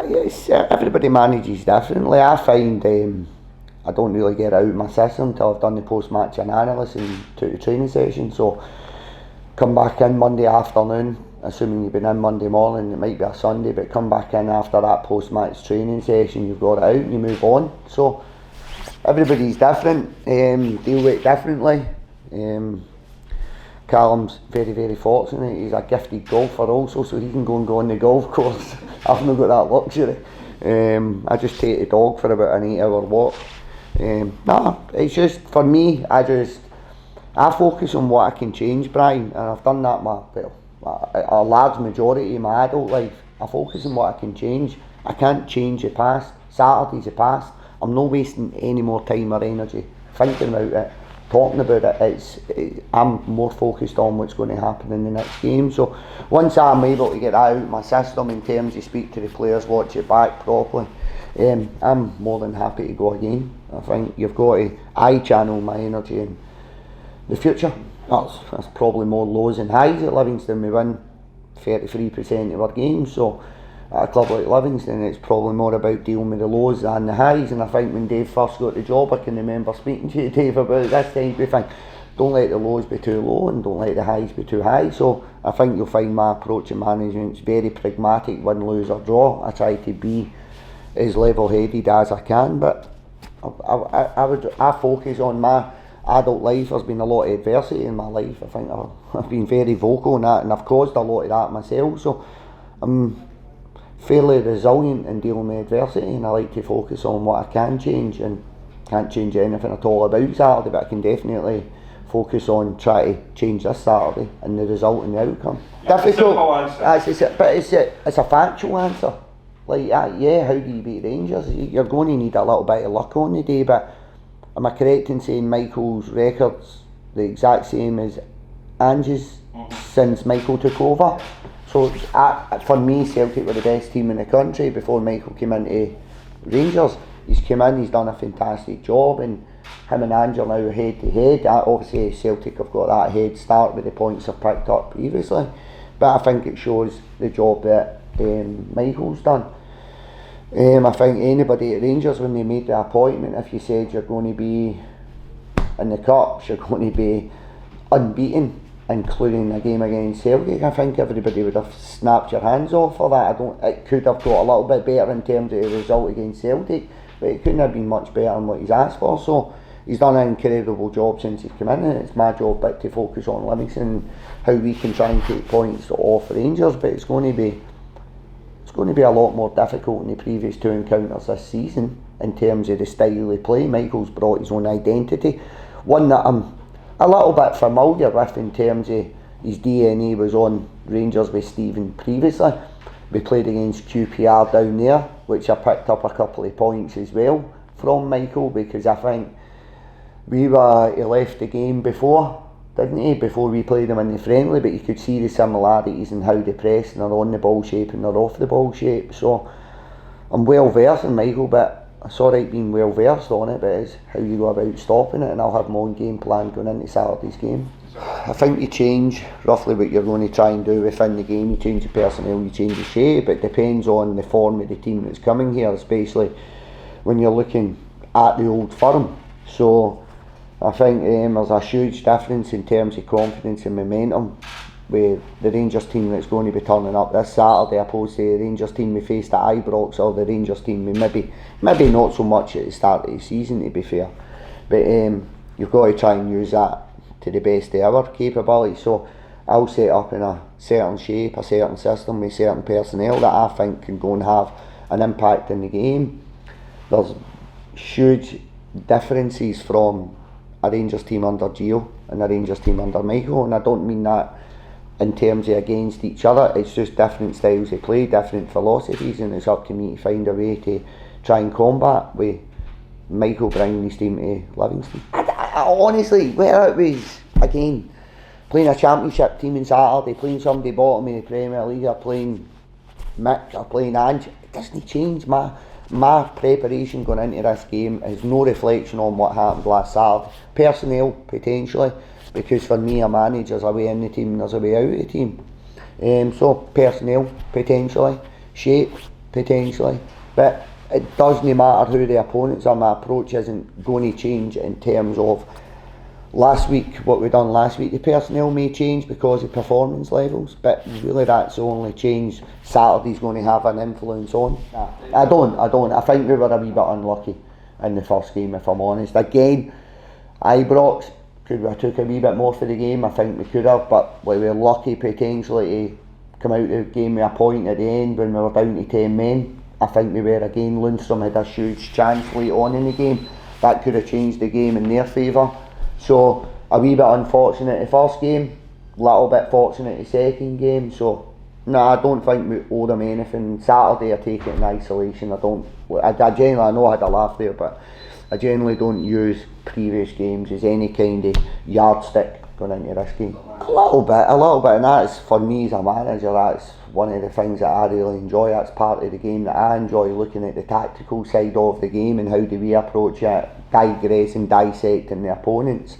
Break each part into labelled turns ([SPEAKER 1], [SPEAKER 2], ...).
[SPEAKER 1] Yes, everybody manages differently. I find I don't really get out of my system until I've done the post-match analysis and took the training session. So come back in Monday afternoon, assuming you've been in Monday morning, it might be a Sunday, but come back in after that post-match training session, you've got it out and you move on. So everybody's different, deal with it differently. Callum's very, very fortunate. He's a gifted golfer also, so he can go and go on the golf course. I've not got that luxury. I just take the dog for about an 8-hour walk. It's just, for me, I focus on what I can change, Brian, and I've done that a large majority of my adult life. I focus on what I can change. I can't change the past. Saturday's the past. I'm not wasting any more time or energy thinking about it, talking about it. I'm more focused on what's going to happen in the next game. So once I'm able to get that out of my system in terms of speak to the players, watch it back properly, I'm more than happy to go again. I think you've got to channel my energy in the future. That's probably more lows and highs at Livingston. We win 33% of our games, so at a club like Livingston it's probably more about dealing with the lows than the highs. And I think when Dave first got the job, I can remember speaking to you, Dave, about this time. We think, don't let the lows be too low and don't let the highs be too high. So I think you'll find my approach to management is very pragmatic, win, lose or draw. I try to be as level-headed as I can, but I focus on my adult life. There's been a lot of adversity in my life. I think I've been very vocal on that, and I've caused a lot of that myself, so I'm fairly resilient in dealing with adversity, and I like to focus on what I can change, and can't change anything at all about Saturday, but I can definitely focus on trying to change this Saturday and the result and the outcome. Difficult, but it's a factual answer. Like, how do you beat Rangers? You're going to need a little bit of luck on the day, but am I correct in saying Michael's record's the exact same as Ange's since Michael took over? So for me, Celtic were the best team in the country before Michael came into Rangers. He's come in, he's done a fantastic job, and him and Ange are now head to head. Obviously Celtic have got that head start with the points they've picked up previously, but I think it shows the job that Michael's done. I think anybody at Rangers, when they made the appointment, if you said you're going to be in the Cups, you're going to be unbeaten, including a game against Celtic, I think everybody would have snapped your hands off for that. It could have got a little bit better in terms of the result against Celtic, but it couldn't have been much better than what he's asked for. So he's done an incredible job since he's come in, and it's my job to focus on Livingston and how we can try and take points off Rangers. But it's going to be a lot more difficult than the previous two encounters this season in terms of the style of play. Michael's brought his own identity, one that I'm a little bit familiar with in terms of his DNA was on Rangers with Stephen previously. We played against QPR down there, which I picked up a couple of points as well from Michael, because I think he left the game before, didn't he, before we played him in the friendly, but you could see the similarities in how they press and they're on the ball shape and they're off the ball shape. So I'm well versed in Michael, but it's alright being well versed on it, but it's how you go about stopping it, and I'll have my own game plan going into Saturday's game. I think you change roughly what you're going to try and do within the game. You change the personnel, you change the shape. It depends on the form of the team that's coming here, especially when you're looking at the old firm. So I think there's a huge difference in terms of confidence and momentum with the Rangers team that's going to be turning up this Saturday, opposed to the Rangers team we faced at Ibrox, or the Rangers team we maybe not so much at the start of the season, to be fair. But you've got to try and use that to the best of our capability. So I'll set up in a certain shape, a certain system with certain personnel that I think can go and have an impact in the game. There's huge differences from a Rangers team under Gio and a Rangers team under Michael, and I don't mean that in terms of against each other. It's just different styles of play, different philosophies, and it's up to me to find a way to try and combat with Michael bringing his team to Livingston. I honestly, where it was, again, playing a championship team on Saturday, playing somebody bottom of the Premier League, or playing Mick, or playing Ange, it doesn't change. My preparation going into this game is no reflection on what happened last Saturday. Personnel, potentially, because for me a manager's a way in the team and there's a way out of the team. So personnel, potentially. Shape, potentially, but it doesn't matter who the opponents are. My approach isn't going to change in terms of last week, what we done last week. The personnel may change because of performance levels, but really that's the only change Saturday's going to have an influence on. I don't. I think we were a wee bit unlucky in the first game, if I'm honest. Again, Ibrox, could we have took a wee bit more for the game? I think we could have, but we were lucky potentially to come out of the game with a point at the end when we were down to 10 men. I think we were again. Lundstrom had a huge chance late on in the game. That could have changed the game in their favour. So a wee bit unfortunate the first game, little bit fortunate the second game. So no, I don't think we owe them anything. Saturday I take it in isolation. I generally, I know I had a laugh there, but I generally don't use previous games as any kind of yardstick going into this game. A little bit, and that's, for me as a manager, that's one of the things that I really enjoy. That's part of the game that I enjoy, looking at the tactical side of the game and how do we approach it, digressing, dissecting the opponents.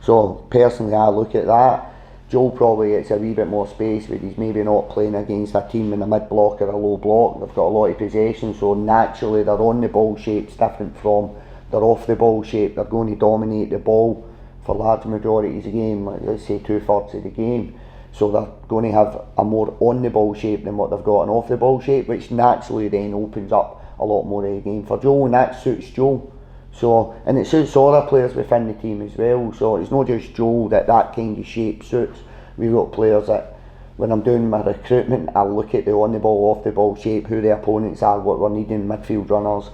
[SPEAKER 1] So personally I look at that. Joe probably gets a wee bit more space, but he's maybe not playing against a team in a mid block or a low block. They've got a lot of possession, so naturally their on the ball shape's different from their off the ball shape. They're going to dominate the ball for large majorities of the game, like let's say 2/3 of the game. So they're going to have a more on the ball shape than what they've got an off the ball shape, which naturally then opens up a lot more of the game for Joe, and that suits Joe. So, and it suits other players within the team as well. So it's not just Joe that kind of shape suits. We've got players that, when I'm doing my recruitment, I look at the on the ball, off the ball shape, who the opponents are, what we're needing, midfield runners,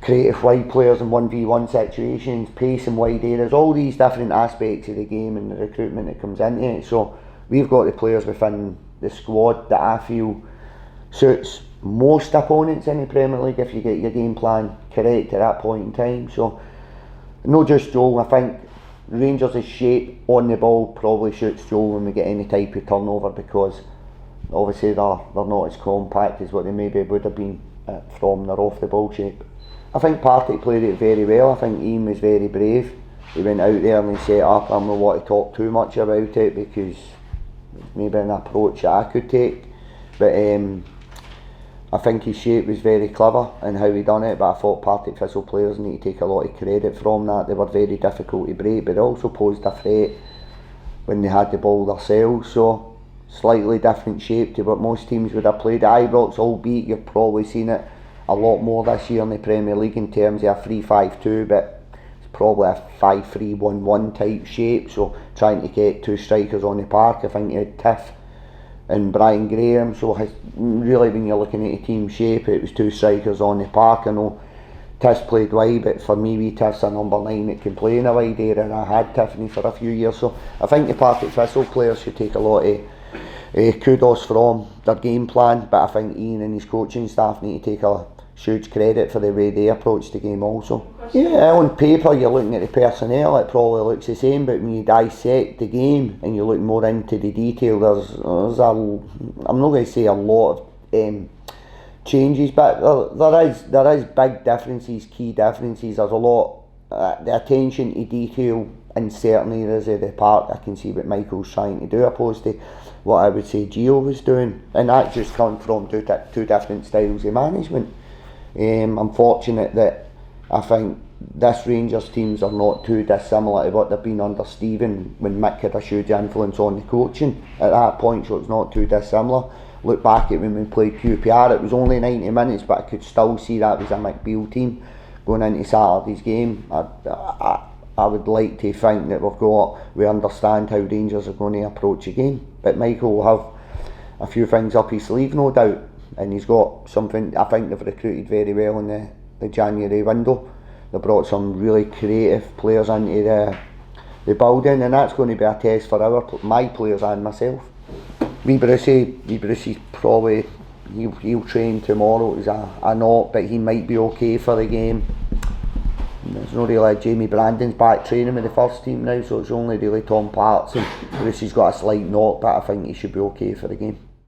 [SPEAKER 1] creative wide players in 1v1 situations, pace in wide areas, all these different aspects of the game and the recruitment that comes into it. So we've got the players within the squad that I feel suits most opponents in the Premier League if you get your game plan correct at that point in time. So not just Joe, I think Rangers' shape on the ball probably suits Joe when we get any type of turnover, because obviously they're not as compact as what they maybe would have been from their off the ball shape. I think Partick played it very well. I think Ian was very brave. He went out there and he set up. I don't want to talk too much about it because it's maybe an approach that I could take, but I think his shape was very clever in how he done it. But I thought Partick Thistle players need to take a lot of credit from that. They were very difficult to break, but they also posed a threat when they had the ball themselves. So slightly different shape to what most teams would have played. Ibrox, albeit you've probably seen it a lot more this year in the Premier League in terms of a 3-5-2, but it's probably a 5-3-1-1 type shape. So trying to get two strikers on the park. I think you had Tiff and Brian Graham. So really, when you're looking at a team shape, it was two strikers on the park. I know Tiff's played wide, but for me, Tiff's a number 9 that can play in a wide area, and I had Tiffany for a few years. So I think the Partick Thistle players should take a lot of kudos from their game plan, but I think Ian and his coaching staff need to take a huge credit for the way they approach the game also. Yeah, on paper you're looking at the personnel, it probably looks the same, but when you dissect the game and you look more into the detail, there's I'm not going to say a lot of changes, but there is big differences, key differences. There's a lot, the attention to detail in certain areas of the park. I can see what Michael's trying to do opposed to what I would say Gio was doing, and that just comes from two different styles of management. I'm fortunate that I think this Rangers teams are not too dissimilar to what they've been under Stephen when Mick had a huge influence on the coaching at that point, so it's not too dissimilar. Look back at when we played QPR, it was only 90 minutes, but I could still see that was a Mick Beale team going into Saturday's game. I would like to think that we understand how Rangers are going to approach the game, but Michael will have a few things up his sleeve, no doubt, and he's got something. I think they've recruited very well in the January window. They brought some really creative players into the building, and that's going to be a test for my players and myself. Brucey probably he'll train tomorrow. It's a knock, but he might be okay for the game. There's no really Jamie Brandon's back training with the first team now, so it's only really Tom Parts, and Brucey's got a slight knock, but I think he should be okay for the game.